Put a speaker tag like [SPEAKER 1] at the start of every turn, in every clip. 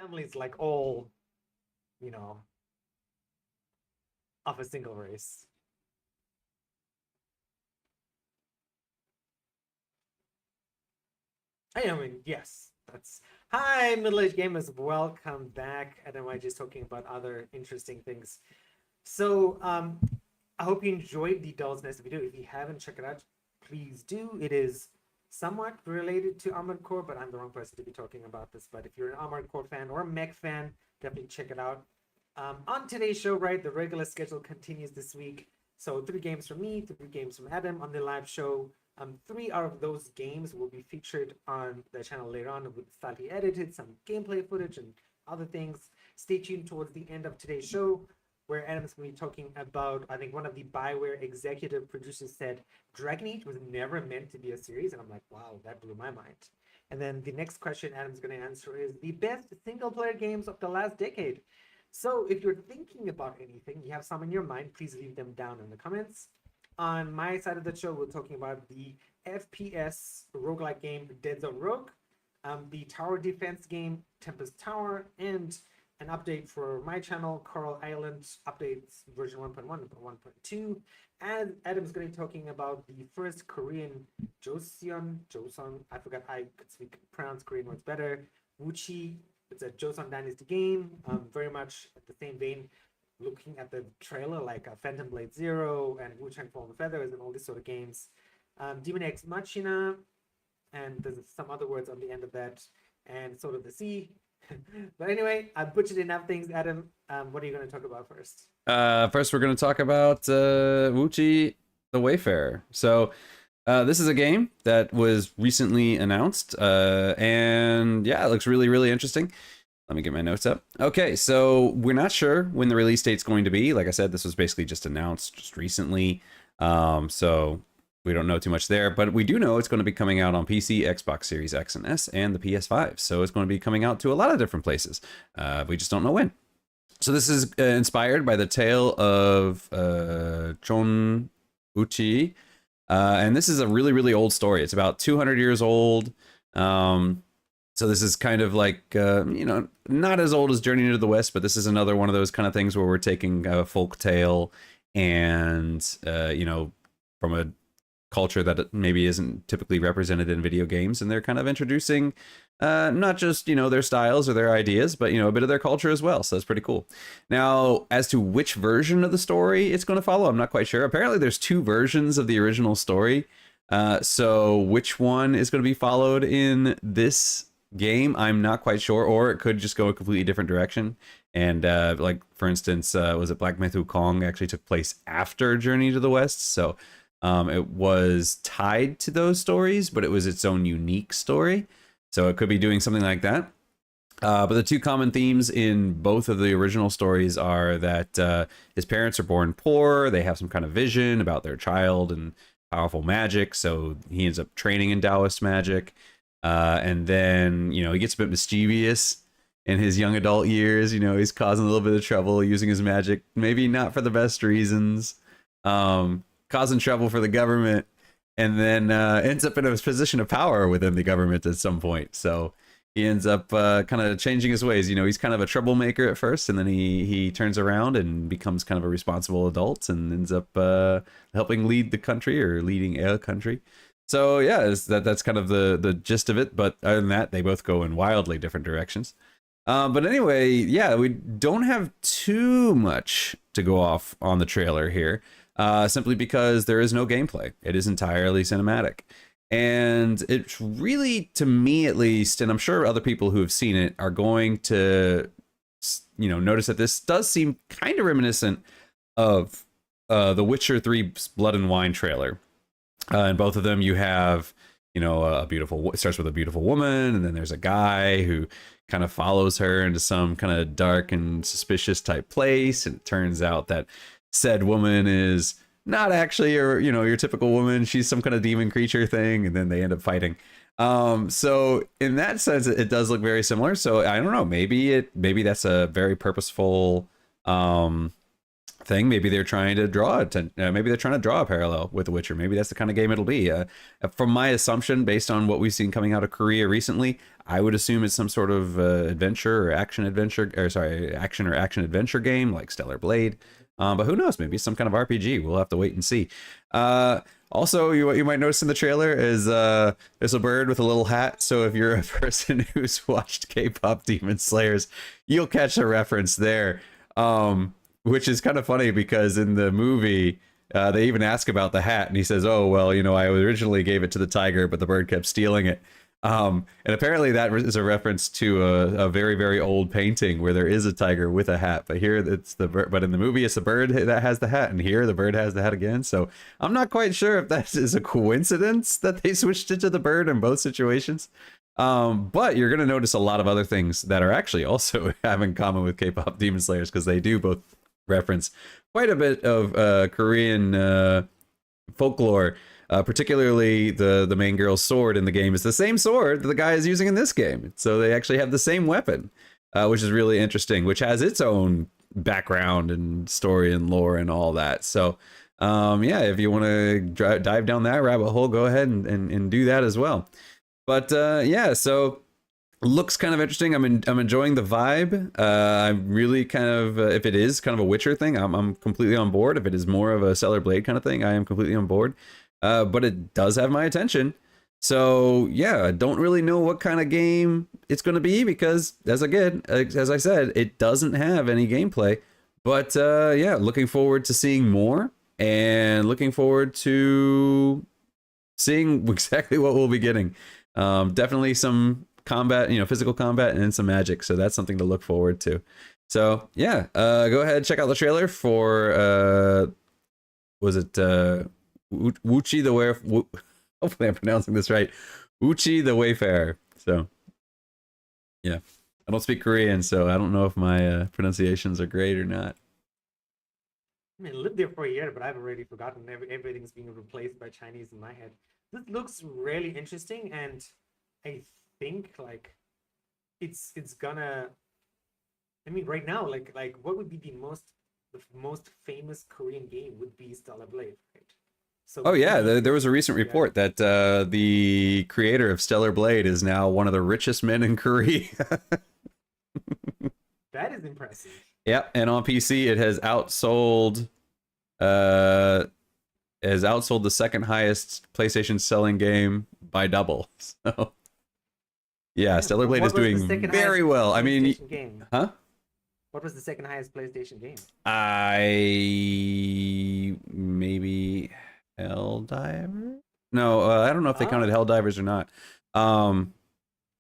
[SPEAKER 1] family's like all, you know, of a single race. I mean, yes, that's hi, middle-aged gamers. Welcome back. Adam I just talking about other interesting things. So, I hope you enjoyed the Doll's Nest video. If you haven't, check it out. Please do. It is somewhat related to Armored Core, but I'm the wrong person to be talking about this. But if you're an Armored Core fan or a mech fan, definitely check it out. On today's show, right, the regular schedule continues this week. So 3 games from me, 3 games from Adam on the live show. 3 out of those games will be featured on the channel later on with slightly edited, some gameplay footage and other things. Stay tuned towards the end of today's show, where Adam's going to be talking about, I think one of the BioWare executive producers said, Dragon Age was never meant to be a series. And I'm like, wow, that blew my mind. And then the next question Adam's going to answer is the best single-player games of the last decade. So if you're thinking about anything, you have some in your mind, please leave them down in the comments. On my side of the show, we're talking about the FPS roguelike game Deadzone Rogue, the tower defense game Tempest Tower, and an update for my channel, Coral Island updates version 1.1 and 1.2. And Adam's going to be talking about the first Korean Joseon, I forgot, I could pronounce Korean words better, 𝙎𝙪𝙥𝙥𝙦. It's a Joseon Dynasty game, very much at the same vein, looking at the trailer like Phantom Blade Zero and Wu-Tang Fallen Feathers and all these sort of games. Demon X Machina, and there's some other words on the end of that, and Sword of the Sea. But anyway, I butchered enough things. Adam, what are you going to talk about first?
[SPEAKER 2] First, we're going to talk about 𝙂𝙧 the Wayfarer. So this is a game that was recently announced, and yeah, it looks really, really interesting. Let me get my notes up. Okay, so we're not sure when the release date's going to be. Like I said, this was basically just announced just recently, so we don't know too much there. But we do know it's going to be coming out on PC, Xbox Series X and S, and the PS5. So it's going to be coming out to a lot of different places. We just don't know when. So this is inspired by the tale of Chon Uchi. And this is a really, really old story. It's about 200 years old. So this is kind of like, you know, not as old as Journey to the West, but this is another one of those kind of things where we're taking a folk tale and, you know, from a culture that maybe isn't typically represented in video games. And they're kind of introducing not just, you know, their styles or their ideas, but, you know, a bit of their culture as well. So that's pretty cool. Now, as to which version of the story it's going to follow, I'm not quite sure. Apparently there's 2 versions of the original story. So which one is going to be followed in this game, I'm not quite sure, or it could just go a completely different direction. And like, for instance, was it Black Myth Wukong actually took place after Journey to the West? So it was tied to those stories, but it was its own unique story. So it could be doing something like that. But the 2 common themes in both of the original stories are that his parents are born poor, they have some kind of vision about their child and powerful magic, so he ends up training in Taoist magic. And then, you know, he gets a bit mischievous in his young adult years. You know, he's causing a little bit of trouble using his magic, maybe not for the best reasons, causing trouble for the government, and then ends up in a position of power within the government at some point. So he ends up kind of changing his ways. You know, he's kind of a troublemaker at first, and then he turns around and becomes kind of a responsible adult and ends up helping lead the country, or leading a country. So yeah, that's kind of the gist of it. But other than that, they both go in wildly different directions. But anyway, yeah, we don't have too much to go off on the trailer here, simply because there is no gameplay. It is entirely cinematic. And it's really, to me at least, and I'm sure other people who have seen it are going to, you know, notice that this does seem kind of reminiscent of The Witcher 3's Blood and Wine trailer. In both of them, you have, you know, it starts with a beautiful woman, and then there's a guy who kind of follows her into some kind of dark and suspicious type place. And it turns out that said woman is not actually your typical woman. She's some kind of demon creature thing, and then they end up fighting. So in that sense, it does look very similar. So I don't know, maybe that's a very purposeful thing. Maybe they're trying to draw maybe they're trying to draw a parallel with The Witcher. Maybe that's the kind of game it'll be. From my assumption, based on what we've seen coming out of Korea recently, I would assume it's some sort of adventure or action adventure, or sorry, action or action adventure game like Stellar Blade. But who knows? Maybe some kind of RPG. We'll have to wait and see. Also, what you might notice in the trailer is there's a bird with a little hat. So if you're a person who's watched K-pop Demon Slayers, you'll catch a reference there. Which is kind of funny because in the movie, they even ask about the hat, and he says, "Oh, well, you know, I originally gave it to the tiger, but the bird kept stealing it." And apparently that is a reference to a very, very old painting where there is a tiger with a hat. But here it's the bird, but in the movie it's the bird that has the hat, and here the bird has the hat again. So I'm not quite sure if that is a coincidence that they switched it to the bird in both situations. But you're going to notice a lot of other things that are actually also have in common with K-pop Demon Slayers, because they do both reference quite a bit of Korean folklore. Particularly the main girl's sword in the game is the same sword that the guy is using in this game. So they actually have the same weapon, which is really interesting, which has its own background and story and lore and all that. So yeah, if you want to dive down that rabbit hole, go ahead and do that as well. But yeah, so looks kind of interesting. I'm enjoying the vibe. I'm really kind of if it is kind of a Witcher thing, I'm completely on board. If it is more of a Stellar Blade kind of thing, I am completely on board. But it does have my attention. So yeah, I don't really know what kind of game it's going to be because, as I said, it doesn't have any gameplay. But yeah, looking forward to seeing more and looking forward to seeing exactly what we'll be getting. Definitely some combat, physical combat and some magic. So that's something to look forward to. So yeah, go ahead, check out the trailer for was it 𝙂𝙧𝙢 the Wayfarer. Hopefully I'm pronouncing this right. 𝙂𝙧𝙢 the Wayfarer. So yeah, I don't speak Korean, so I don't know if my pronunciations are great or not.
[SPEAKER 1] I mean, I lived there for a year, but I've already forgotten. Everything's being replaced by Chinese in my head. This looks really interesting, and I think like it's gonna. I mean, right now, like what would be the most famous Korean game would be Stellar Blade, right? So
[SPEAKER 2] oh yeah, there was a recent report that the creator of Stellar Blade is now one of the richest men in Korea.
[SPEAKER 1] That is impressive.
[SPEAKER 2] Yep, and on PC it has outsold the second highest PlayStation selling game by double. So yeah, Stellar Blade is doing very well. I mean,
[SPEAKER 1] game?
[SPEAKER 2] Huh?
[SPEAKER 1] What was the second highest PlayStation game?
[SPEAKER 2] Maybe Helldiver? No, I don't know if they counted Helldivers or not.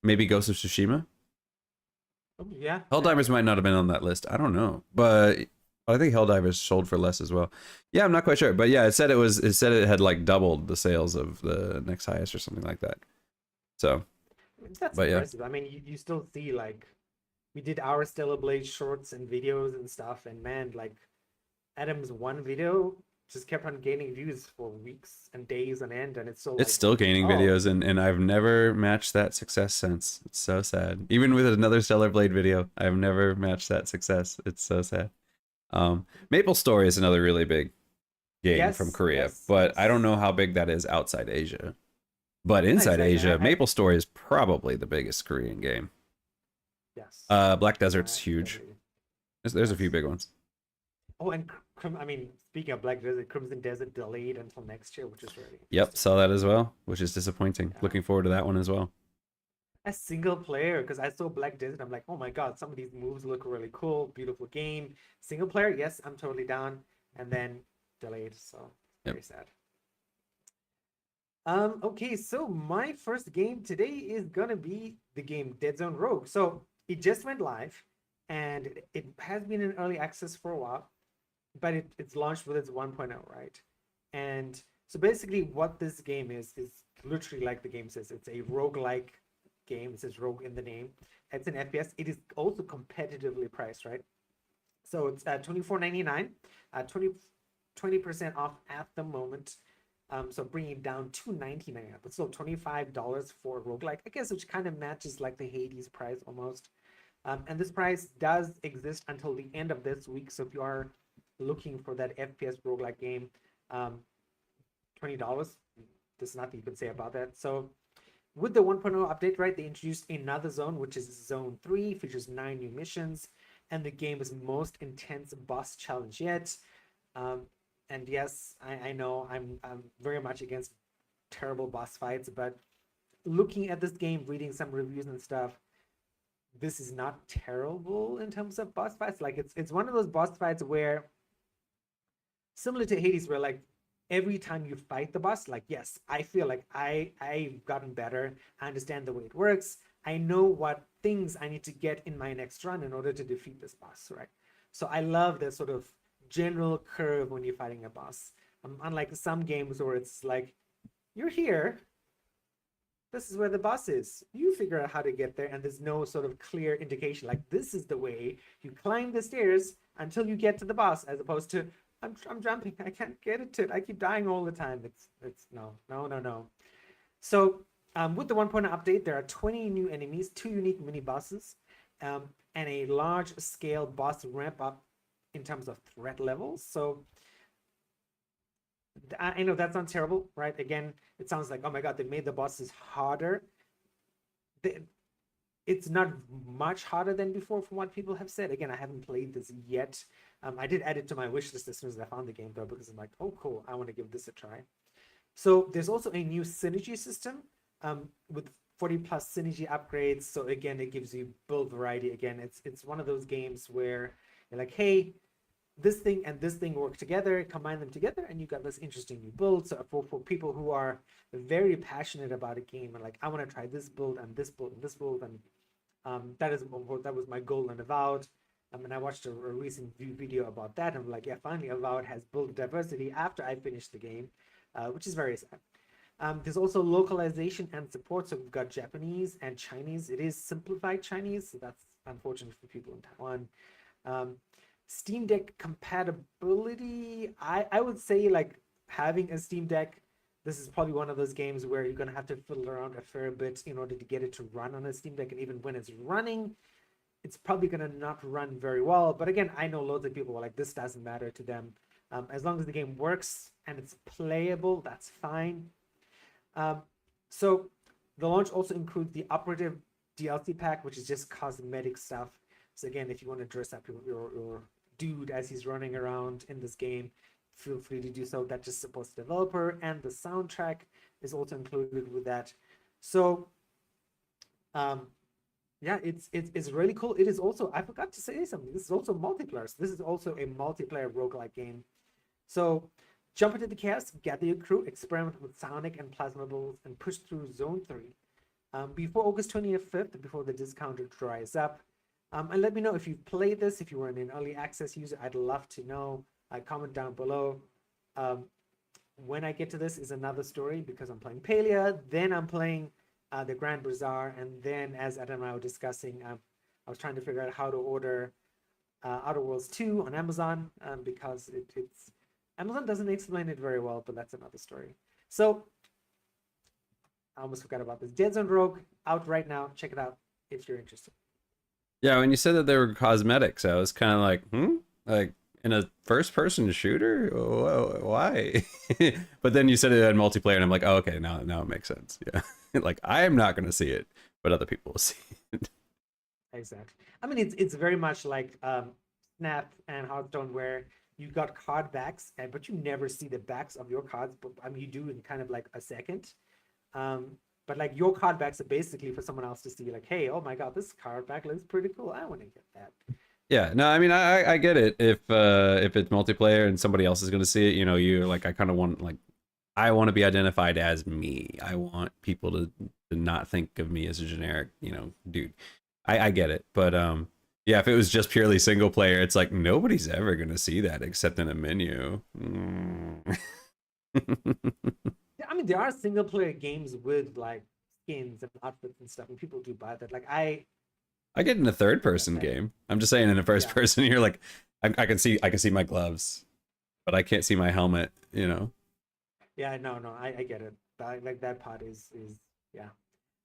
[SPEAKER 2] Maybe Ghost of Tsushima?
[SPEAKER 1] Oh, yeah.
[SPEAKER 2] Helldivers might not have been on that list. I don't know. But I think Helldivers sold for less as well. Yeah, I'm not quite sure. But yeah, it said it had like doubled the sales of the next highest or something like that. So
[SPEAKER 1] that's impressive. Yeah. I mean, you still see like we did our Stellar Blade shorts and videos and stuff, and man, like Adam's one video just kept on gaining views for weeks and days on end, and it's still
[SPEAKER 2] gaining videos, and I've never matched that success since. It's so sad. Even with another Stellar Blade video, I've never matched that success. It's so sad. Maple Story is another really big game from Korea, but I don't know how big that is outside Asia. But inside Asia, Maple Story is probably the biggest Korean game.
[SPEAKER 1] Yes.
[SPEAKER 2] Black Desert's huge. There's a few big ones.
[SPEAKER 1] Oh, and I mean, speaking of Black Desert, Crimson Desert delayed until next year, which is really
[SPEAKER 2] Yep, saw that as well, which is disappointing. Yeah. Looking forward to that one as well.
[SPEAKER 1] A single player, because I saw Black Desert, I'm like, oh my god, some of these moves look really cool, beautiful game. Single player, yes, I'm totally down. And then delayed, so very sad. Okay, so my first game today is gonna be the game Deadzone Rogue. So it just went live, and it has been in early access for a while, but it's launched with its 1.0, right? And so basically what this game is literally like the game says. It's a roguelike game. It says rogue in the name. It's an FPS. It is also competitively priced, right? So it's $24.99, 20% off at the moment. So bringing it down to $19.99, but still $25 for roguelike, I guess, which kind of matches like the Hades price almost. And this price does exist until the end of this week. So if you are looking for that FPS roguelike game, $20. There's nothing you can say about that. So with the 1.0 update, right, they introduced another zone, which is Zone 3, features 9 new missions, and the game's most intense boss challenge yet. And yes, I know I'm very much against terrible boss fights, but looking at this game, reading some reviews and stuff, this is not terrible in terms of boss fights. Like it's one of those boss fights where, similar to Hades, where like every time you fight the boss, like yes, I feel like I've gotten better. I understand the way it works. I know what things I need to get in my next run in order to defeat this boss, right? So I love the sort of general curve when you're fighting a boss. Unlike some games where it's like, you're here, this is where the boss is. You figure out how to get there, and there's no sort of clear indication. Like this is the way you climb the stairs until you get to the boss, as opposed to I'm jumping. I can't get it to it. I keep dying all the time. It's no. So with the 1.0 update, there are 20 new enemies, 2 unique mini bosses, and a large scale boss ramp up in terms of threat levels. So I know that sounds terrible, right? Again, it sounds like, oh my god, they made the bosses harder. It's not much harder than before from what people have said. Again, I haven't played this yet. I did add it to my wish list as soon as I found the game, though, because I'm like, oh cool, I want to give this a try. So there's also a new synergy system with 40 plus synergy upgrades. So again, it gives you build variety. Again, it's one of those games where you're like, hey, this thing and this thing work together, combine them together, and you got this interesting new build. So for people who are very passionate about a game and like, I want to try this build and this build and this build, and that was my goal in Avowed. And I watched a recent video about that, and I'm like, yeah, finally Avowed has build diversity after I finished the game, which is very sad. There's also localization and support. So we've got Japanese and Chinese. It is simplified Chinese, so that's unfortunate for people in Taiwan. Steam Deck compatibility, I would say like having a Steam Deck, this is probably one of those games where you're going to have to fiddle around a fair bit in order to get it to run on a Steam Deck. And even when it's running, it's probably going to not run very well. But again, I know loads of people are like, this doesn't matter to them. As long as the game works and it's playable, that's fine. So the launch also includes the operative DLC pack, which is just cosmetic stuff. So again, if you want to dress up your dude as he's running around in this game, feel free to do so. That just supports the developer, and the soundtrack is also included with that. So yeah, it's really cool. It is also, I forgot to say something, this is also multiplayer. So this is also a multiplayer roguelike game. So jump into the chaos, gather your crew, experiment with sonic and plasma balls, and push through Zone 3 before August 25th, before the discount dries up. And let me know if you've played this, if you were an early access user. I'd love to know. Comment down below. When I get to this is another story, because I'm playing Palia, then I'm playing the Grand Bazaar, and then, as Adam and I were discussing, I was trying to figure out how to order Outer Worlds 2 on Amazon, because it's Amazon doesn't explain it very well, but that's another story. So I almost forgot about this. Deadzone Rogue out right now. Check it out if you're interested.
[SPEAKER 2] Yeah, when you said that they were cosmetics, I was kind of like, like in a first-person shooter, why? But then you said it had multiplayer, and I'm like, oh, okay, now it makes sense. Yeah, like I'm not gonna see it, but other people will see it.
[SPEAKER 1] Exactly. I mean, it's very much like Snap and Hearthstone, where you got card backs, but you never see the backs of your cards. But I mean, you do in kind of like a second. But like your card backs are basically for someone else to see, like, hey, oh my god, this card back looks pretty cool. I want to get that.
[SPEAKER 2] Yeah, no, I mean, I get it. If it's multiplayer and somebody else is gonna see it, you like, I kind of want, like, I want to be identified as me. I want people to not think of me as a generic, dude. I get it, but yeah, if it was just purely single player, it's like nobody's ever gonna see that except in a menu.
[SPEAKER 1] I mean, there are single player games with like skins and outfits and stuff, and people do buy that. Like I
[SPEAKER 2] get in a third person game. I'm just saying, in a first person, you're like, I can see my gloves, but I can't see my helmet.
[SPEAKER 1] Yeah, no, I get it. Like that part is yeah.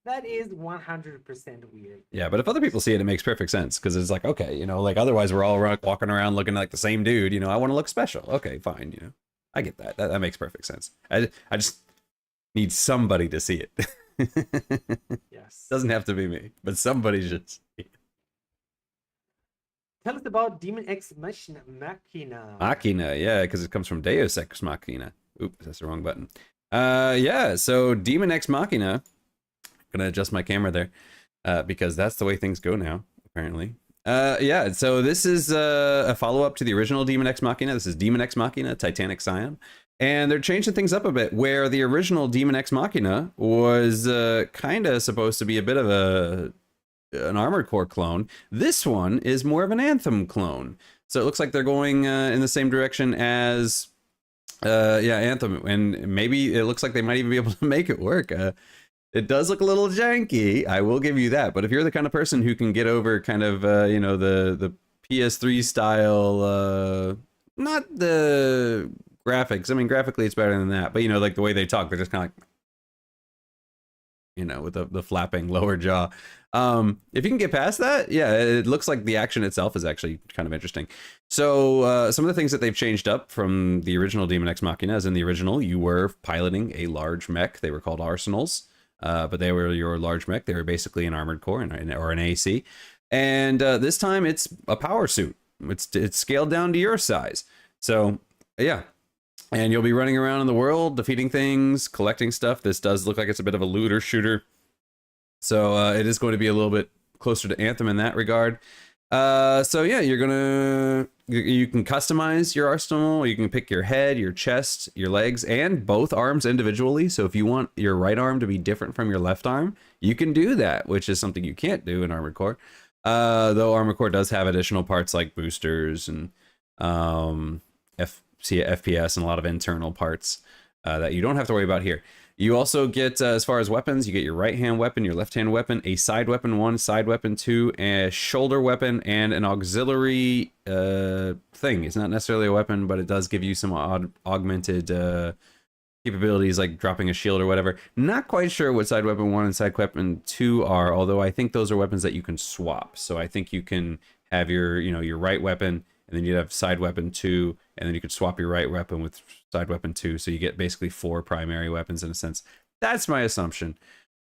[SPEAKER 1] That is 100% weird.
[SPEAKER 2] Yeah, but if other people see it, it makes perfect sense because it's like, okay, you know, like otherwise we're all walking around looking like the same dude. You know, I want to look special. Okay, fine. You know, I get that. That makes perfect sense. I just need somebody to see it.
[SPEAKER 1] Yes.
[SPEAKER 2] Doesn't have to be me, but somebody should see it.
[SPEAKER 1] Tell us about Demon X Machina.
[SPEAKER 2] Machina, yeah, because it comes from Deus Ex Machina. Oops, that's the wrong button. Yeah, so Demon X Machina. Gonna adjust my camera there, because that's the way things go now, apparently. Yeah, so this is a follow-up to the original Demon X Machina. This is Demon X Machina, Titanic Scion. And they're changing things up a bit, where the original Demon X Machina was kind of supposed to be a bit of an Armored Core clone. This one is more of an Anthem clone. So it looks like they're going in the same direction as yeah, Anthem, and maybe it looks like they might even be able to make it work. It does look a little janky, I will give you that. But if you're the kind of person who can get over kind of you know, the PS3 style, not the graphics. I mean, graphically it's better than that, but you know, like the way they talk, they're just kind of like, you know, with the flapping lower jaw. If you can get past that, yeah, it looks like the action itself is actually kind of interesting. So some of the things that they've changed up from the original Demon X Machina is in the original, you were piloting a large mech. They were called arsenals, but they were your large mech. They were basically an armored core or an AC. And this time it's a power suit. It's scaled down to your size. So yeah. And you'll be running around in the world, defeating things, collecting stuff. This does look like it's a bit of a looter shooter. So it is going to be a little bit closer to Anthem in that regard. So yeah, you can customize your arsenal. You can pick your head, your chest, your legs, and both arms individually. So if you want your right arm to be different from your left arm, you can do that, which is something you can't do in Armored Core. Though Armored Core does have additional parts like boosters and FPS and a lot of internal parts that you don't have to worry about here. You also get, as far as weapons, you get your right hand weapon, your left hand weapon, a side weapon 1, side weapon 2, a shoulder weapon, and an auxiliary thing. It's not necessarily a weapon, but it does give you some augmented capabilities like dropping a shield or whatever. Not quite sure what side weapon 1 and side weapon 2 are, although I think those are weapons that you can swap. So I think you can have your, you know, your right weapon, and then you'd have side weapon 2, and then you could swap your right weapon with side weapon 2, so you get basically 4 primary weapons in a sense. That's my assumption.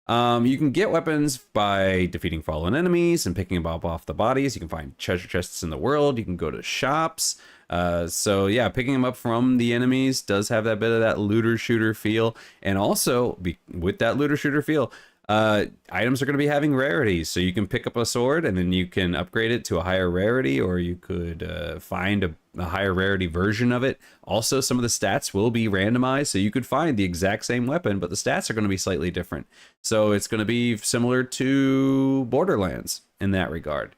[SPEAKER 2] You can get weapons by defeating fallen enemies and picking them up off the bodies. You can find treasure chests in the world. You can go to shops. So yeah, picking them up from the enemies does have that bit of that looter shooter feel. And also, with that looter shooter feel, items are going to be having rarities, so you can pick up a sword and then you can upgrade it to a higher rarity, or you could find a higher rarity version of it. Also, some of the stats will be randomized, so you could find the exact same weapon, but the stats are going to be slightly different. So it's going to be similar to Borderlands in that regard.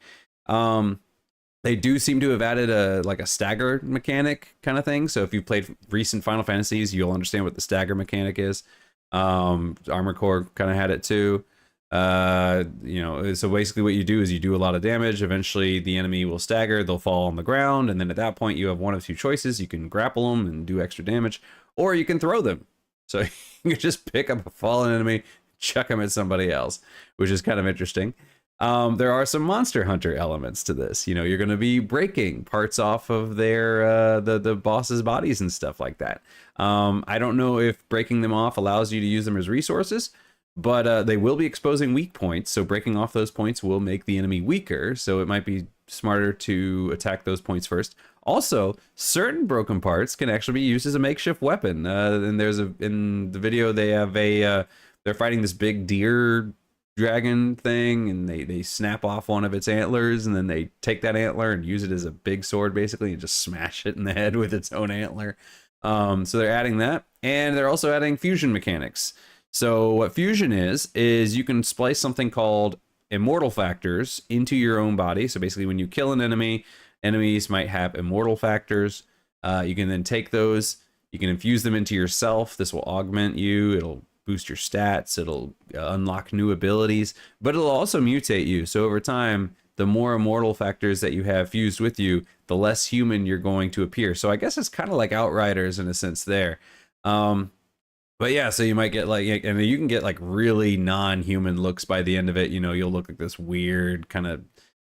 [SPEAKER 2] They do seem to have added a stagger mechanic kind of thing. So if you played recent Final Fantasies, you'll understand what the stagger mechanic is. Armored Core kind of had it too. You know, so basically what you do is you do a lot of damage. Eventually the enemy will stagger, they'll fall on the ground, and then at that point you have one of two choices. You can grapple them and do extra damage, or you can throw them. So you can just pick up a fallen enemy, chuck them at somebody else, which is kind of interesting. There are some Monster Hunter elements to this. You know, you're going to be breaking parts off of their the boss's bodies and stuff like that. I don't know if breaking them off allows you to use them as resources, but they will be exposing weak points. So breaking off those points will make the enemy weaker. So it might be smarter to attack those points first. Also, certain broken parts can actually be used as a makeshift weapon. And there's in the video they have they're fighting this big deer dragon thing, and they snap off one of its antlers, and then they take that antler and use it as a big sword basically and just smash it in the head with its own antler. So they're adding that, and they're also adding fusion mechanics. So what fusion is you can splice something called immortal factors into your own body. So basically when you kill an enemy, enemies might have immortal factors. You can then take those, you can infuse them into yourself. This will augment you, it'll boost your stats, it'll unlock new abilities, but it'll also mutate you. So over time, the more immortal factors that you have fused with you, the less human you're going to appear. So I guess it's kind of like Outriders in a sense there. But But yeah, so you might get like, and you can get like really non-human looks by the end of it. You know, you'll look like this weird kind of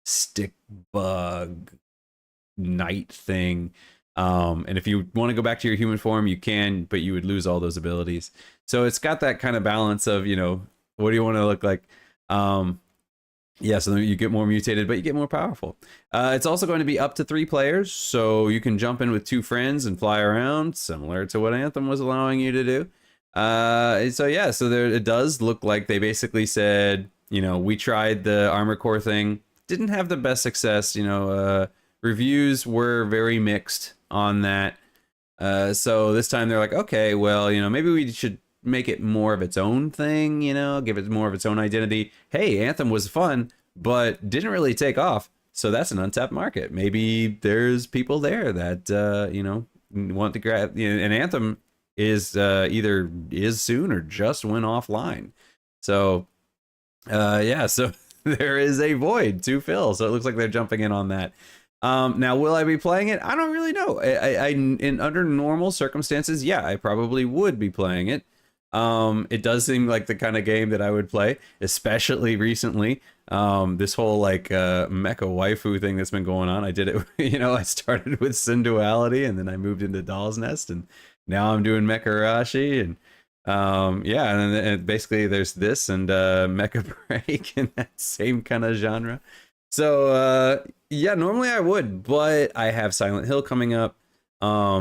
[SPEAKER 2] stick bug knight thing. And if you want to go back to your human form, you can, but you would lose all those abilities. So it's got that kind of balance of, you know, what do you want to look like? Yeah, so you get more mutated, but you get more powerful. It's also going to be up to 3 players, so you can jump in with 2 friends and fly around, similar to what Anthem was allowing you to do. So yeah, so there it does look like they basically said, you know, we tried the armor core thing, didn't have the best success. You know, reviews were very mixed on that. So this time they're like, okay, well, you know, maybe we should make it more of its own thing, you know, give it more of its own identity. Hey, Anthem was fun, but didn't really take off. So that's an untapped market. Maybe there's people there that, you know, want to grab, you know, and Anthem is either is soon or just went offline. So, yeah, so there is a void to fill. So it looks like they're jumping in on that. Now, will I be playing it? I don't really know. I in under normal circumstances, yeah, I probably would be playing it. It does seem like the kind of game that I would play, especially recently. This whole like mecha waifu thing that's been going on. I did it, you know, I started with Sin Duality and then I moved into Doll's Nest and now I'm doing Mecha Arashi and yeah, and basically there's this and Mecha Break in that same kind of genre. So yeah, normally I would, but I have Silent Hill coming up.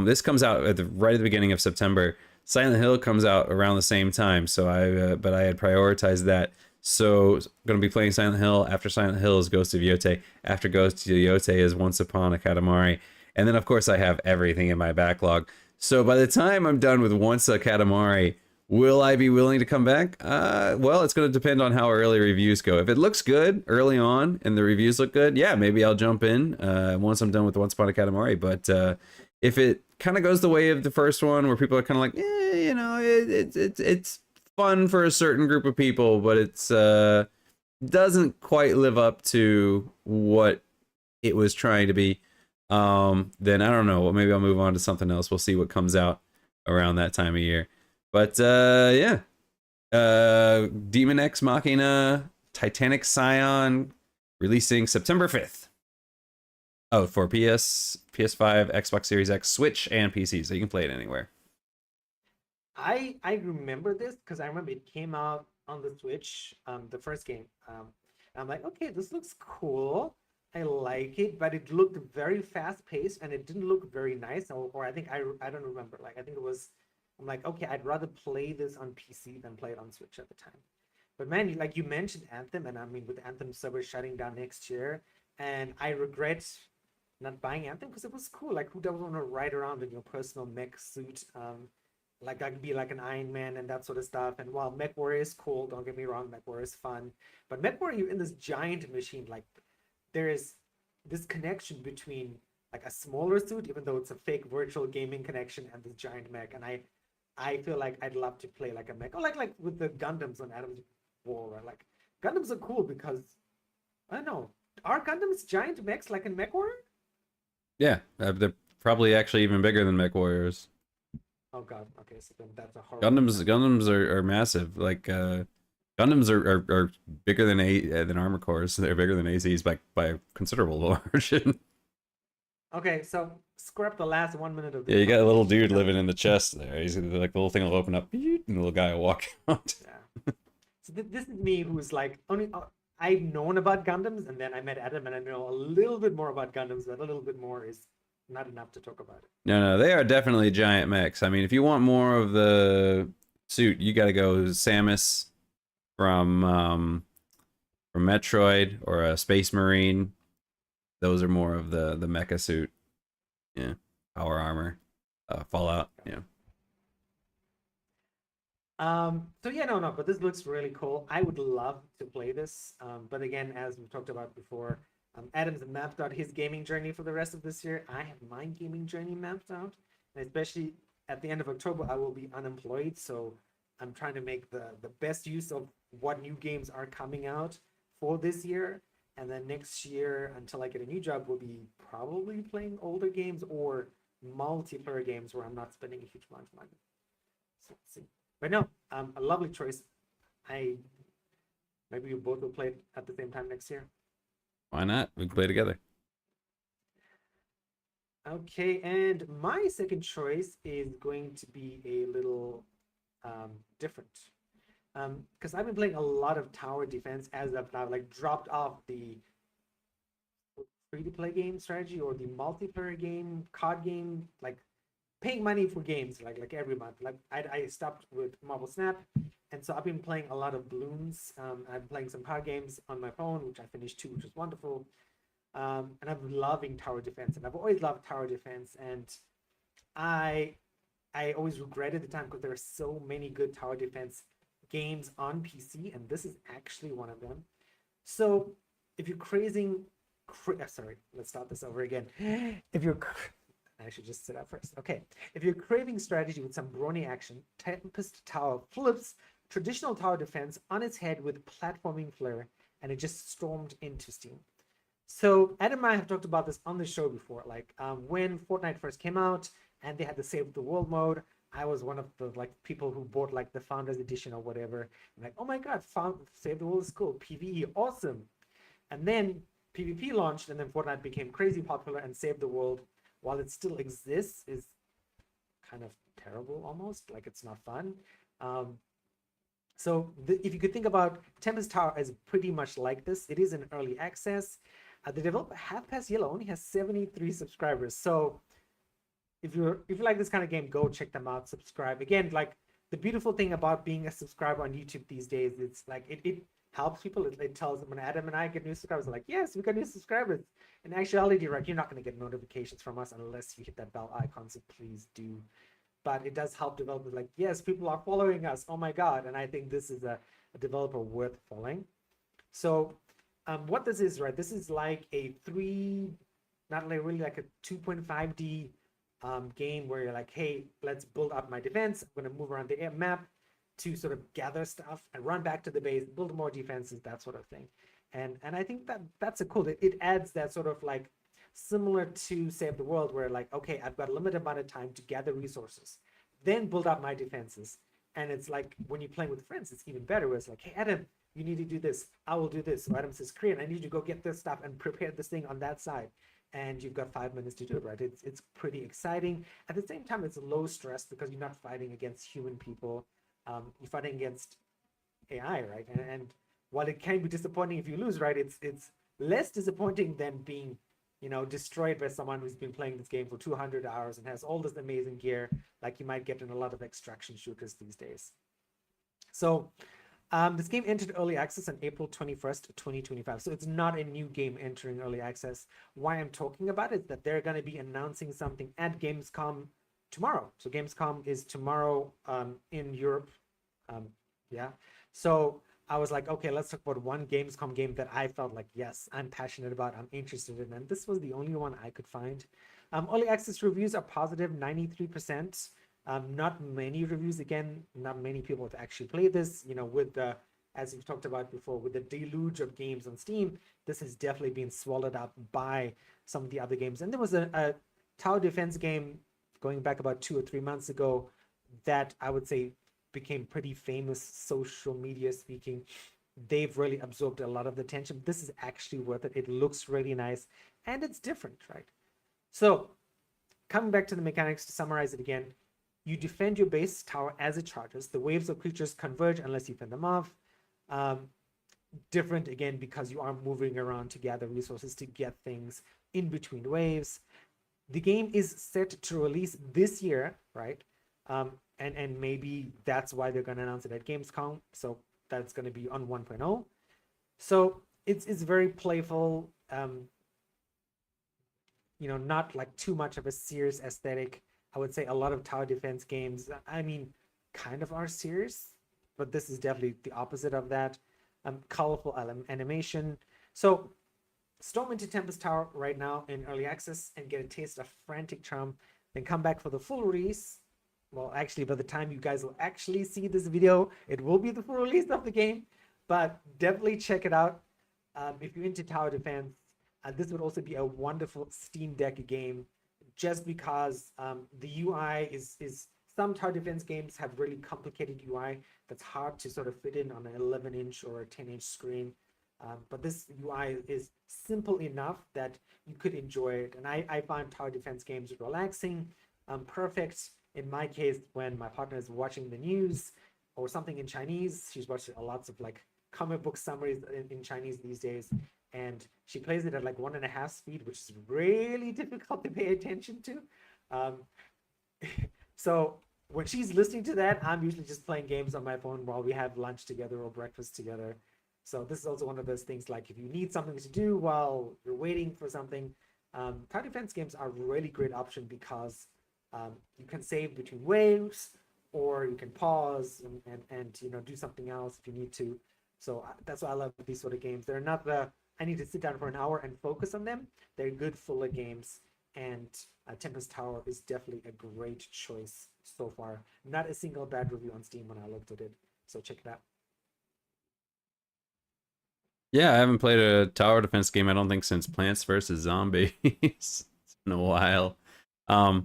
[SPEAKER 2] This comes out right at the beginning of September. Silent Hill comes out around the same time, so but I had prioritized that. So I'm gonna be playing Silent Hill. After Silent Hill is Ghost of 𝙎𝙬. After Ghost of 𝙎𝙬 is Once Upon a Katamari, and then of course I have everything in my backlog. So by the time I'm done with Once a Katamari, will I be willing to come back? Well, it's going to depend on how early reviews go. If it looks good early on and the reviews look good, yeah, maybe I'll jump in once I'm done with Once Upon a Katamari. But if it kind of goes the way of the first one, where people are kind of like, you know, it's fun for a certain group of people, but it's doesn't quite live up to what it was trying to be, then I don't know. Maybe I'll move on to something else. We'll see what comes out around that time of year. But yeah, Demon X Machina, Titanic Scion, releasing September 5th. Oh, for PS5, Xbox Series X, Switch, and PC, so you can play it anywhere.
[SPEAKER 1] I remember this because I remember it came out on the Switch, the first game. I'm like, okay, this looks cool. I like it, but it looked very fast paced and it didn't look very nice. Or I think I don't remember. Like I think it was. I'm like, okay, I'd rather play this on PC than play it on Switch at the time. But man, like you mentioned Anthem, and I mean with Anthem server shutting down next year, and I regret not buying Anthem because it was cool. Like who doesn't want to ride around in your personal mech suit? Like I could be like an Iron Man and that sort of stuff. And while Mech Warrior is cool, don't get me wrong, Mech Warrior is fun. But Mech Warrior, you're in this giant machine. Like there is this connection between like a smaller suit, even though it's a fake virtual gaming connection, and this giant mech. And I feel like I'd love to play like a mech, or like with the Gundams on Adam's War. Like Gundams are cool because I don't know. Are Gundams giant mechs like in Mech Warrior?
[SPEAKER 2] Yeah, they're probably actually even bigger than Mech Warriors.
[SPEAKER 1] Oh god, okay, so then that's a horrible.
[SPEAKER 2] Gundams are massive. Like Gundams are bigger than armor cores. They're bigger than AZs by a considerable margin.
[SPEAKER 1] Okay, so scrap the last 1 minute of the.
[SPEAKER 2] Yeah, you got a little dude living in the chest there. He's like the little thing will open up, and the little guy will walk out.
[SPEAKER 1] Yeah. So this is me, who's like only I've known about Gundams, and then I met Adam, and I know a little bit more about Gundams, but a little bit more is not enough to talk about it.
[SPEAKER 2] No, they are definitely giant mechs. I mean, if you want more of the suit, you got to go Samus from Metroid or a Space Marine. Those are more of the mecha suit. Yeah, power armor, Fallout. Yeah.
[SPEAKER 1] So yeah, no, but this looks really cool. I would love to play this. But again, as we talked about before, Adam's mapped out his gaming journey for the rest of this year. I have my gaming journey mapped out, and especially at the end of October, I will be unemployed. So I'm trying to make the best use of what new games are coming out for this year. And then next year, until I get a new job, we'll be probably playing older games or multiplayer games where I'm not spending a huge amount of money. So let's see. But no, a lovely choice. I Maybe you both will play it at the same time next year.
[SPEAKER 2] Why not? We can play together.
[SPEAKER 1] Okay, and my second choice is going to be a little different. Because I've been playing a lot of tower defense as I've now like dropped off the free-to-play game strategy or the multiplayer game, card game, like paying money for games like every month. Like I stopped with Marble Snap, and so I've been playing a lot of balloons. I'm playing some card games on my phone, which I finished too, which was wonderful. And I'm loving tower defense, and I've always loved tower defense, and I I always regretted the time because there are so many good tower defense games on PC, and this is actually one of them. So if you're crazing, sorry, let's start this over again. If you're, I should just sit up first. Okay, if you're craving strategy with some brawny action, Tempest Tower flips traditional tower defense on its head with platforming flair, and it just stormed into Steam. So Adam and I have talked about this on the show before. Like when Fortnite first came out and they had the Save the World mode, I was one of the like people who bought like the Founders Edition or whatever. I'm like, oh my god, Save the World is cool, PvE awesome. And then PvP launched, and then Fortnite became crazy popular, and Save the World, while it still exists, is kind of terrible almost. Like it's not fun. So if you could think about Tempest Tower as pretty much like this, it is in early access. The developer Half Past Yellow only has 73 subscribers. So if you like this kind of game, go check them out. Subscribe. Again, like the beautiful thing about being a subscriber on YouTube these days, it's like it helps people. It tells them when Adam and I get new subscribers, like, yes, we got new subscribers. In actuality, right, you're not going to get notifications from us unless you hit that bell icon. So please do. But it does help developers like, yes, people are following us. Oh my God. And I think this is a developer worth following. So what this is, right? This is like a not like really like a 2.5D game where you're like, hey, let's build up my defense. I'm going to move around the map to sort of gather stuff and run back to the base, build more defenses, that sort of thing. And I think that's a cool. It adds that sort of like similar to Save the World, where like, okay, I've got a limited amount of time to gather resources, then build up my defenses. And it's like when you're playing with friends, it's even better. Where it's like, hey, Adam, you need to do this. I will do this. So Adam says, Korean, I need you to go get this stuff and prepare this thing on that side. And you've got 5 minutes to do it, right? It's pretty exciting. At the same time, it's low stress because you're not fighting against human people. You're fighting against AI, right? And while it can be disappointing if you lose, right, it's less disappointing than being, destroyed by someone who's been playing this game for 200 hours and has all this amazing gear, like you might get in a lot of extraction shooters these days. So this game entered early access on April 21st, 2025. So it's not a new game entering early access. Why I'm talking about it is that they're going to be announcing something at Gamescom tomorrow. So Gamescom is tomorrow in Europe. Yeah. So I was like, okay, let's talk about one Gamescom game that I felt like, yes, I'm passionate about, I'm interested in. And this was the only one I could find. Early access reviews are positive, 93%. Not many reviews, again, not many people have actually played this, with the, as we've talked about before, with the deluge of games on Steam, this has definitely been swallowed up by some of the other games. And there was a tower defense game going back about 2 or 3 months ago that I would say became pretty famous, social media speaking. They've really absorbed a lot of the attention. This is actually worth it. It looks really nice and it's different, right? So coming back to the mechanics, to summarize it again, you defend your base tower as it charges. The waves of creatures converge unless you fend them off. Different again because you are moving around to gather resources to get things in between waves. The game is set to release this year, right? And maybe that's why they're going to announce it at Gamescom. So that's going to be on 1.0. So it's very playful. Not like too much of a serious aesthetic. I would say a lot of tower defense games, I mean, kind of are serious, but this is definitely the opposite of that. Colorful animation. So storm into Tempest Tower right now in early access and get a taste of Frantic Charm. Then come back for the full release. Well, actually, by the time you guys will actually see this video, it will be the full release of the game. But definitely check it out. If you're into tower defense, this would also be a wonderful Steam Deck game, just because the UI is some tower defense games have really complicated UI that's hard to sort of fit in on an 11-inch or a 10-inch screen. But this UI is simple enough that you could enjoy it. And I find tower defense games relaxing, perfect in my case when my partner is watching the news or something in Chinese. She's watching lots of like comic book summaries in Chinese these days. And she plays it at like 1.5 speed, which is really difficult to pay attention to. So when she's listening to that, I'm usually just playing games on my phone while we have lunch together or breakfast together. So this is also one of those things, like if you need something to do while you're waiting for something, tower defense games are a really great option because you can save between waves, or you can pause and do something else if you need to. So that's why I love these sort of games. They're not I need to sit down for an hour and focus on them. They're good fuller games, and Tempest Tower is definitely a great choice so far. Not a single bad review on Steam when I looked at it, so check it out.
[SPEAKER 2] Yeah, I haven't played a tower defense game, I don't think, since Plants vs. Zombies. It's been a while. I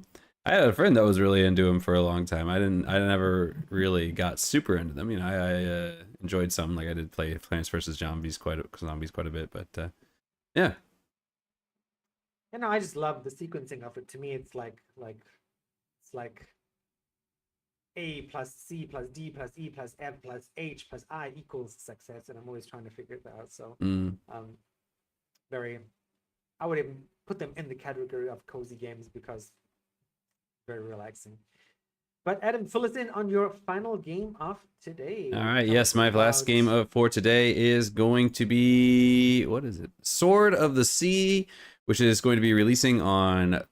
[SPEAKER 2] had a friend that was really into them for a long time. I never really got super into them. I enjoyed some. Like I did play Plants vs. Zombies quite a bit, but yeah.
[SPEAKER 1] I just love the sequencing of it. To me, it's like A plus C plus D plus E plus F plus H plus I equals success, and I'm always trying to figure that out. So, I would even put them in the category of cozy games because very relaxing. But Adam, fill us in on your final game of today.
[SPEAKER 2] All right, yes, my last game for today is going to be, what is it? Sword of the Sea, which is going to be releasing on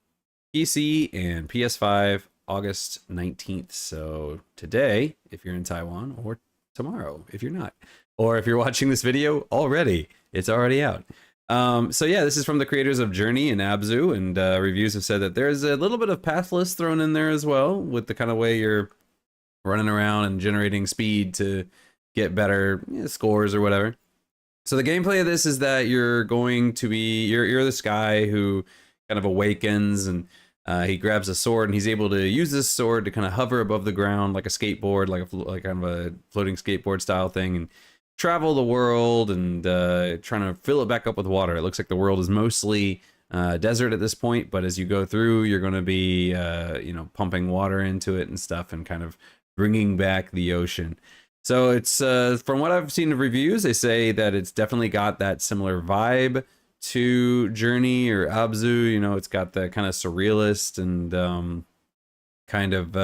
[SPEAKER 2] PC and PS5 August 19th. So today, if you're in Taiwan, or tomorrow, if you're not, or if you're watching this video already, it's already out. So yeah, this is from the creators of Journey and Abzu, and reviews have said that there's a little bit of pathless thrown in there as well, with the kind of way you're running around and generating speed to get better scores or whatever. So the gameplay of this is that you're going to be, you're this guy who kind of awakens, and he grabs a sword, and he's able to use this sword to kind of hover above the ground like a skateboard, like kind of a floating skateboard style thing, and travel the world and trying to fill it back up with water. It looks like the world is mostly desert at this point, but as you go through, you're going to be pumping water into it and stuff, and kind of bringing back the ocean. So it's from what I've seen of reviews, they say that it's definitely got that similar vibe to Journey or Abzu. It's got that kind of surrealist and kind of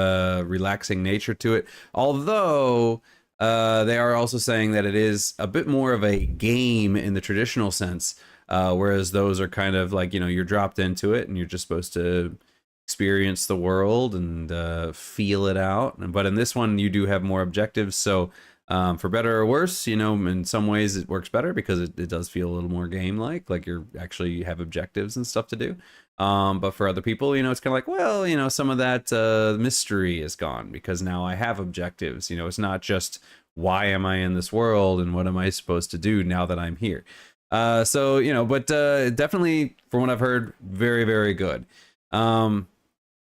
[SPEAKER 2] relaxing nature to it, although they are also saying that it is a bit more of a game in the traditional sense, whereas those are kind of like, you're dropped into it and you're just supposed to experience the world and feel it out. But in this one, you do have more objectives. So for better or worse, in some ways it works better because it does feel a little more game-like you actually have objectives and stuff to do. But for other people, it's kind of like, well, some of that mystery is gone because now I have objectives. It's not just why am I in this world and what am I supposed to do now that I'm here. But definitely from what I've heard, very, very good.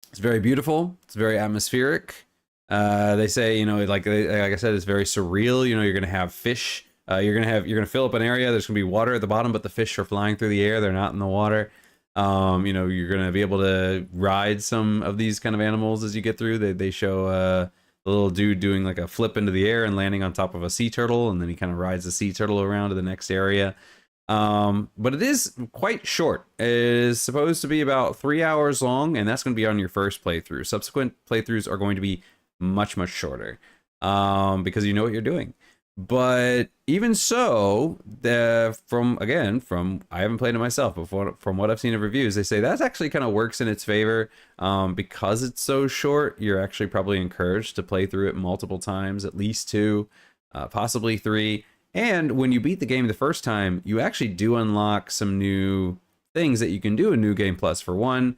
[SPEAKER 2] It's very beautiful. It's very atmospheric. They say, like I said, it's very surreal. You're going to have fish. You're going to fill up an area. There's going to be water at the bottom, but the fish are flying through the air. They're not in the water. You're going to be able to ride some of these kind of animals as you get through. They show a little dude doing like a flip into the air and landing on top of a sea turtle, and then he kind of rides the sea turtle around to the next area. But it is quite short. It is supposed to be about 3 hours long, and that's going to be on your first playthrough. Subsequent playthroughs are going to be much, much shorter, because you know what you're doing. But even so, I haven't played it myself, but from what I've seen of reviews, they say that actually kind of works in its favor. Because it's so short, you're actually probably encouraged to play through it multiple times, at least 2, possibly 3. And when you beat the game the first time, you actually do unlock some new things that you can do in New Game Plus. For one,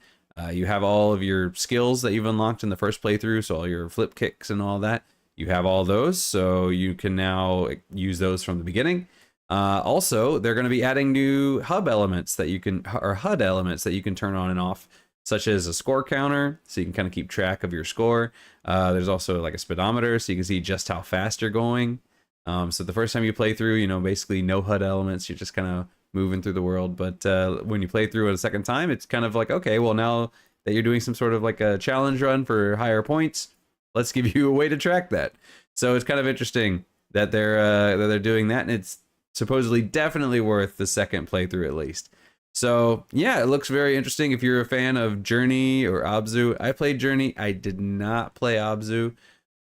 [SPEAKER 2] you have all of your skills that you've unlocked in the first playthrough, so all your flip kicks and all that. You have all those, so you can now use those from the beginning. Also, they're going to be adding new HUD elements that you can turn on and off. such as a score counter, so you can kind of keep track of your score. There's also like a speedometer, so you can see just how fast you're going. So the first time you play through, you know, basically no HUD elements, you're just kind of moving through the world. But when you play through it a second time, it's kind of like, okay, well, now that you're doing some sort of like a challenge run for higher points, let's give you a way to track that. So it's kind of interesting that they're doing that, and it's supposedly definitely worth the second playthrough at least. So yeah, it looks very interesting. If you're a fan of 𝙎𝙪 or 𝙎𝙪𝙥𝙦, I played 𝙎𝙪. I did not play 𝙎𝙪𝙥𝙦.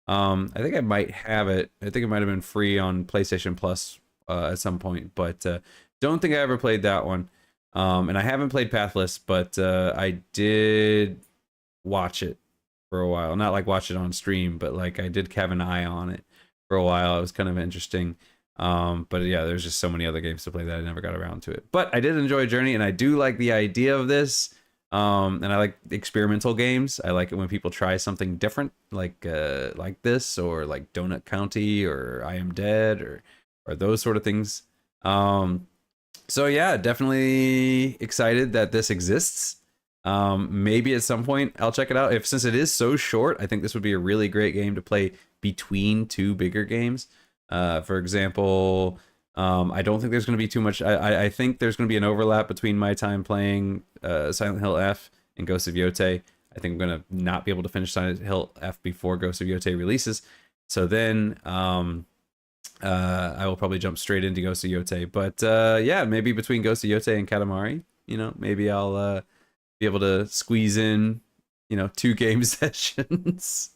[SPEAKER 2] I think I might have it. I think it might have been free on PlayStation Plus at some point, but don't think I ever played that one. And I haven't played Pathless, but I did watch it for a while. Not like watch it on stream, but like I did have an eye on it for a while. It was kind of interesting. But yeah, there's just so many other games to play that I never got around to it. But I did enjoy 𝙎𝙪, and I do like the idea of this. And I like experimental games. I like it when people try something different, like this, or like Donut County, or I Am Dead, or those sort of things. So yeah, definitely excited that this exists. Maybe at some point I'll check it out. Since it is so short, I think this would be a really great game to play between two bigger games. For example, I don't think there's going to be too much. I think there's going to be an overlap between my time playing Silent Hill F and Ghost of 𝙎𝙬. I think I'm going to not be able to finish Silent Hill F before Ghost of 𝙎𝙬 releases. So then I will probably jump straight into Ghost of 𝙎𝙬. But yeah, maybe between Ghost of 𝙎𝙬 and Katamari, you know, maybe I'll be able to squeeze in, you know, 2 game sessions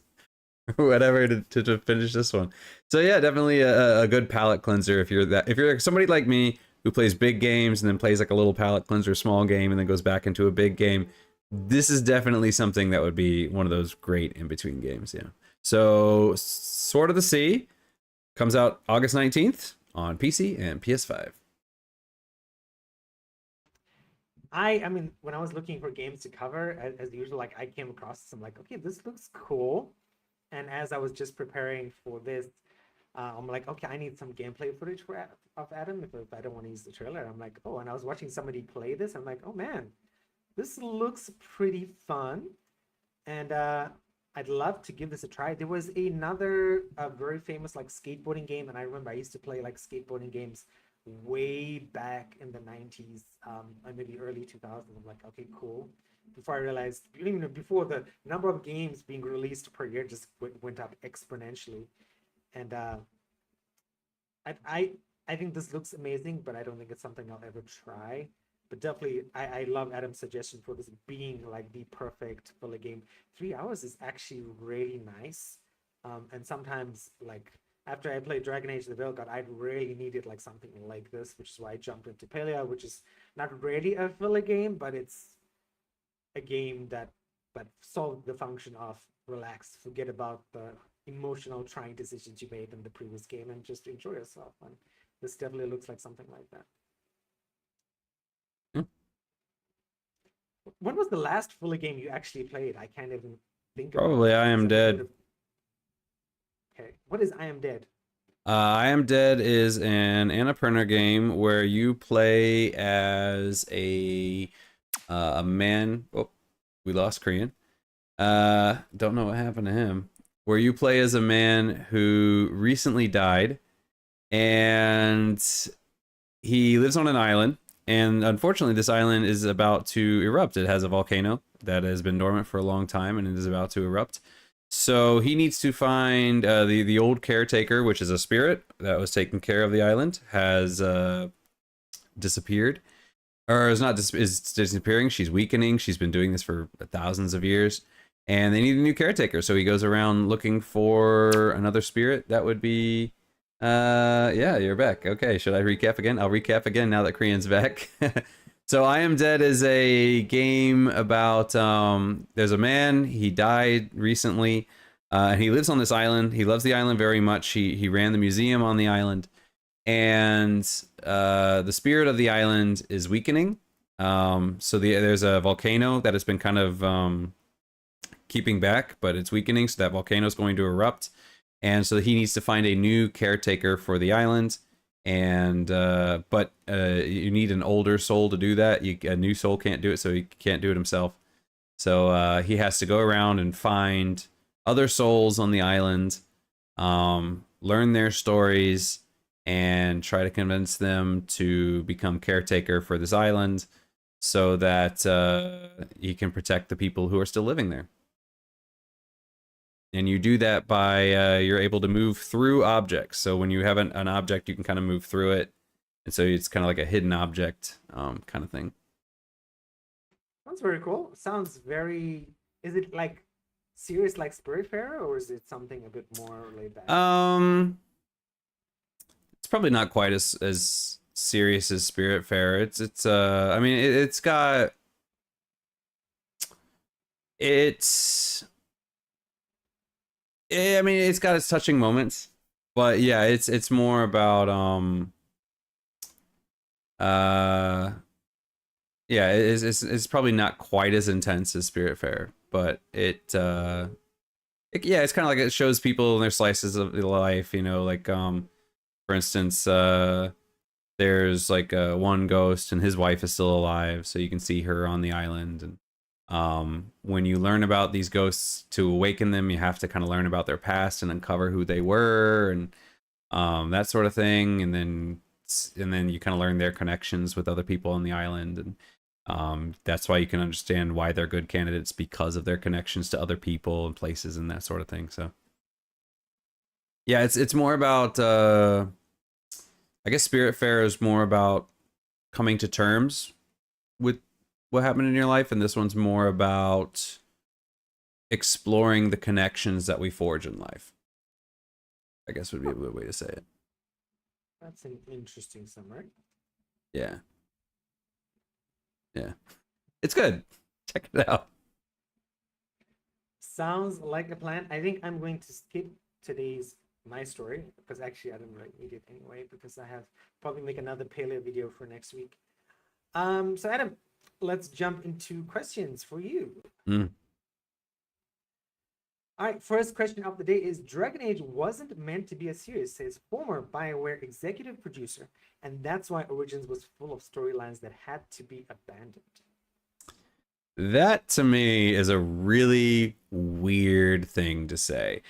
[SPEAKER 2] or whatever to finish this one. So yeah, definitely a good palate cleanser if you're somebody like me who plays big games and then plays like a little palate cleanser small game and then goes back into a big game. This is definitely something that would be one of those great in between games. Yeah. So Sword of the Sea comes out August 19th on PC and PS5.
[SPEAKER 1] I mean, when I was looking for games to cover, as usual, like I came across this, I'm like, okay, this looks cool. And as I was just preparing for this, I'm like, okay, I need some gameplay footage of Adam if I don't want to use the trailer. I'm like, oh, and I was watching somebody play this. I'm like, oh man, this looks pretty fun. And I'd love to give this a try. There was another very famous like skateboarding game, and I remember I used to play like skateboarding games way back in the 90s, maybe early 2000s. I'm like, okay, cool. Before I realized, even before, the number of games being released per year just went up exponentially. And I think this looks amazing, but I don't think it's something I'll ever try. But definitely, I love Adam's suggestion for this being like the perfect filler game. 3 hours is actually really nice. And sometimes, like, after I played Dragon Age the Veil God, I really needed like something like this, which is why I jumped into Palia, which is not really a filler game, but it's a game that solved the function of relax, forget about the emotional trying decisions you made in the previous game, and just enjoy yourself. And this definitely looks like something like that. When was the last filler game you actually played? I can't even think of it.
[SPEAKER 2] Probably I Am Dead.
[SPEAKER 1] Okay, what is I Am Dead?
[SPEAKER 2] I Am Dead is an Annapurna game where you play as a man. Oh, we lost Korean. Don't know what happened to him. Where you play as a man who recently died, and he lives on an island. And unfortunately, this island is about to erupt. It has a volcano that has been dormant for a long time, and it is about to erupt. So he needs to find the old caretaker, which is a spirit that was taking care of the island, has disappeared, or is disappearing. She's weakening. She's been doing this for thousands of years, and they need a new caretaker. So he goes around looking for another spirit that would be. Yeah, you're back. Okay, should I recap again? I'll recap again now that Korean's back. So I Am Dead is a game about there's a man, he died recently, and he lives on this island. He loves the island very much. He ran the museum on the island, and the spirit of the island is weakening. So there's a volcano that has been kind of keeping back, but it's weakening, so that volcano is going to erupt. And so he needs to find a new caretaker for the island. And but you need an older soul to do that. A new soul can't do it, so he can't do it himself. So he has to go around and find other souls on the island, learn their stories, and try to convince them to become caretaker for this island so that he can protect the people who are still living there. And you do that by you're able to move through objects. So when you have an object, you can kind of move through it. And so it's kind of like a hidden object kind of thing.
[SPEAKER 1] Sounds very cool. Sounds very... Is it like serious like Spiritfarer, or is it something a bit more laid back?
[SPEAKER 2] It's probably not quite as serious as Spiritfarer. It's I mean it's got it's I mean it's got its touching moments, but yeah, it's more about yeah, it's probably not quite as intense as Spiritfarer, but yeah, it's kind of like it shows people their slices of life, you know, like for instance, there's like one ghost and his wife is still alive, so you can see her on the island. And when you learn about these ghosts, to awaken them, you have to kind of learn about their past and uncover who they were, and that sort of thing. And then you kind of learn their connections with other people on the island, and that's why you can understand why they're good candidates, because of their connections to other people and places and that sort of thing. So yeah, it's more about I guess Spiritfarer is more about coming to terms with what happened in your life, and this one's more about exploring the connections that we forge in life, I guess would be a good way to say it.
[SPEAKER 1] That's an interesting summary.
[SPEAKER 2] Yeah. Yeah. It's good. Check it out.
[SPEAKER 1] Sounds like a plan. I think I'm going to skip today's my story, because actually I don't really need it anyway, because I have probably make another paleo video for next week. So Adam, let's jump into questions for you. All right, first question of the day is: Dragon Age wasn't meant to be a series, says former BioWare executive producer, and that's why Origins was full of storylines that had to be abandoned.
[SPEAKER 2] That to me is a really weird thing to say.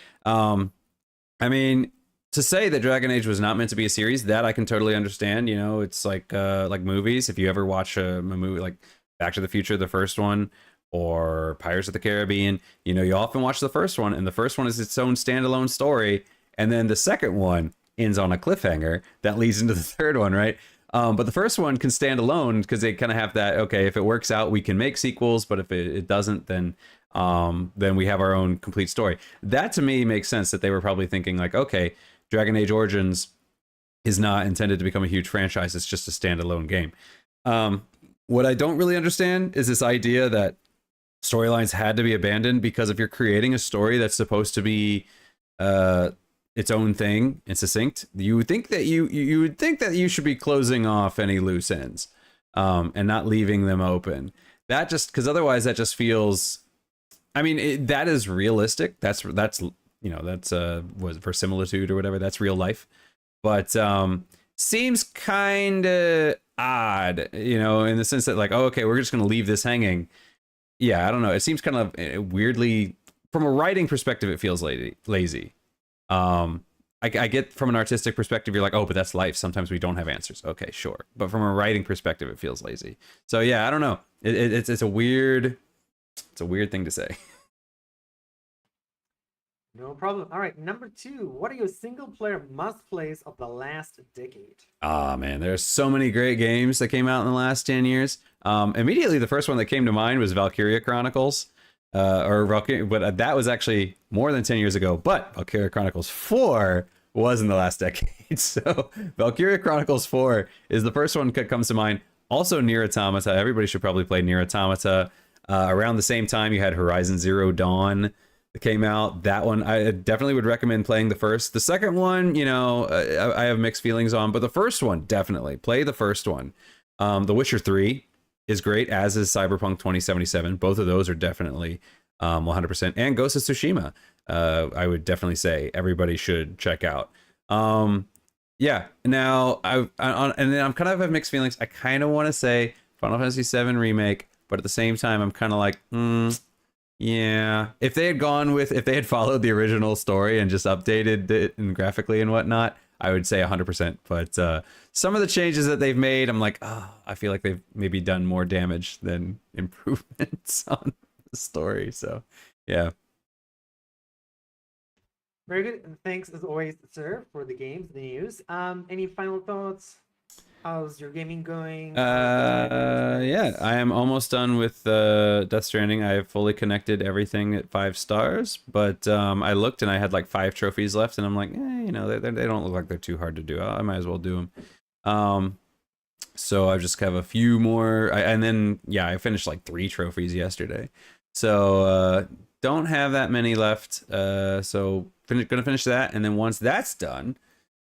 [SPEAKER 2] I mean, to say that Dragon Age was not meant to be a series, that I can totally understand. You know, it's like movies. If you ever watch a movie like Back to the Future, the first one, or Pirates of the Caribbean, you know, you often watch the first one, and the first one is its own standalone story, and then the second one ends on a cliffhanger that leads into the third one, right? But the first one can stand alone because they kind of have that, okay, if it works out, we can make sequels, but if it doesn't, then we have our own complete story. That to me makes sense, that they were probably thinking like, okay, Dragon Age Origins is not intended to become a huge franchise. It's just a standalone game. What I don't really understand is this idea that storylines had to be abandoned, because if you're creating a story that's supposed to be its own thing and succinct, you would think that you would think that you should be closing off any loose ends and not leaving them open. That just, because otherwise that just feels, I mean, that is realistic. That's you know, that's was verisimilitude or whatever. That's real life, but seems kind of odd, you know, in the sense that like, oh, okay, we're just going to leave this hanging. Yeah, I don't know. It seems kind of weirdly, from a writing perspective, it feels lazy. I get from an artistic perspective, you're like, oh, but that's life. Sometimes we don't have answers. Okay, sure. But from a writing perspective, it feels lazy. So yeah, I don't know. It's a weird thing to say.
[SPEAKER 1] No problem. All right, number 2. What are your single-player must-plays of the last decade?
[SPEAKER 2] Ah, man, there's so many great games that came out in the last 10 years. Immediately, the first one that came to mind was Valkyria Chronicles. But that was actually more than 10 years ago. But Valkyria Chronicles 4 was in the last decade. So Valkyria Chronicles 4 is the first one that comes to mind. Also Nier Automata. Everybody should probably play Nier Automata. Around the same time, you had Horizon Zero Dawn that came out. That one, I definitely would recommend playing the first. The second one, you know, I have mixed feelings on. But the first one, definitely. Play the first one. The Witcher 3 is great, as is Cyberpunk 2077. Both of those are definitely 100%. And Ghost of Tsushima, I would definitely say everybody should check out. Yeah, now and then I'm kind of have mixed feelings. I kind of want to say Final Fantasy VII Remake, but at the same time, I'm kind of like, yeah. If they had followed the original story and just updated it and graphically and whatnot, I would say 100%. But some of the changes that they've made, I'm like, I feel like they've maybe done more damage than improvements on the story. So, yeah.
[SPEAKER 1] Very good. And thanks as always, sir, for the games, the news. Any final thoughts? How's your gaming going?
[SPEAKER 2] Yeah, I am almost done with Death Stranding. I have fully connected everything at 5 stars, but I looked and I had like 5 trophies left, and I'm like, they don't look like they're too hard to do. I might as well do them. So I just have a few more, and then I finished like 3 trophies yesterday, so don't have that many left. So gonna finish that, and then once that's done,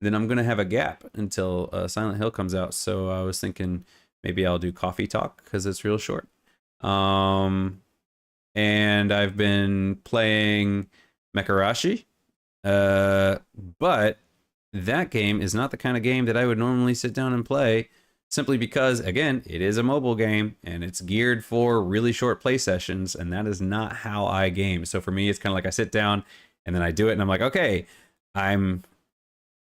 [SPEAKER 2] then I'm gonna have a gap until Silent Hill comes out. So I was thinking maybe I'll do Coffee Talk because it's real short. And I've been playing Mekarashi, but that game is not the kind of game that I would normally sit down and play, simply because, again, it is a mobile game and it's geared for really short play sessions, and that is not how I game. So for me, it's kind of like I sit down and then I do it, and I'm like, okay,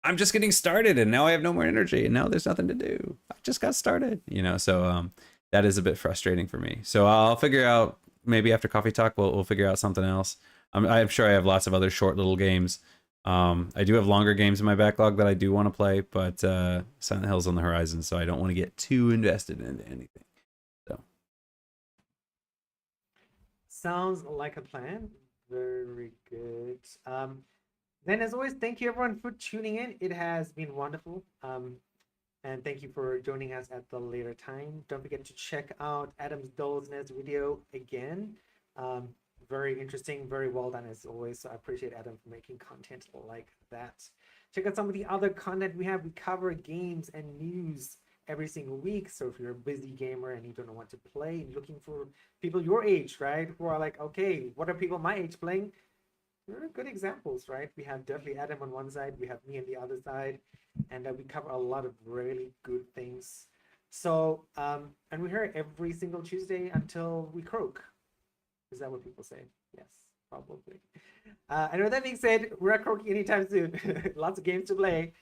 [SPEAKER 2] I'm just getting started, and now I have no more energy, and now there's nothing to do. I just got started, so that is a bit frustrating for me. So I'll figure out, maybe after Coffee Talk, we'll figure out something else. I'm sure I have lots of other short little games. I do have longer games in my backlog that I do want to play, but Silent Hill's on the horizon, so I don't want to get too invested into anything. So
[SPEAKER 1] Sounds like a plan. Very good. Then, as always, thank you everyone for tuning in. It has been wonderful. And thank you for joining us at the later time. Don't forget to check out Adam's 𝙎𝙪𝙥𝙦 video again. Very interesting, very well done as always. So I appreciate Adam for making content like that. Check out some of the other content we have. We cover games and news every single week. So if you're a busy gamer and you don't know what to play, and looking for people your age, right, who are like, okay, what are people my age playing? They're good examples, right? We have definitely Adam on one side, we have me on the other side, and we cover a lot of really good things. So, and we're here every single Tuesday until we croak. Is that what people say? Yes, probably. And with that being said, we're not croaking anytime soon. Lots of games to play.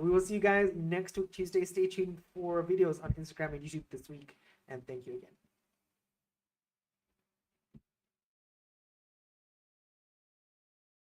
[SPEAKER 1] We will see you guys next week, Tuesday. Stay tuned for videos on Instagram and YouTube this week. And thank you again.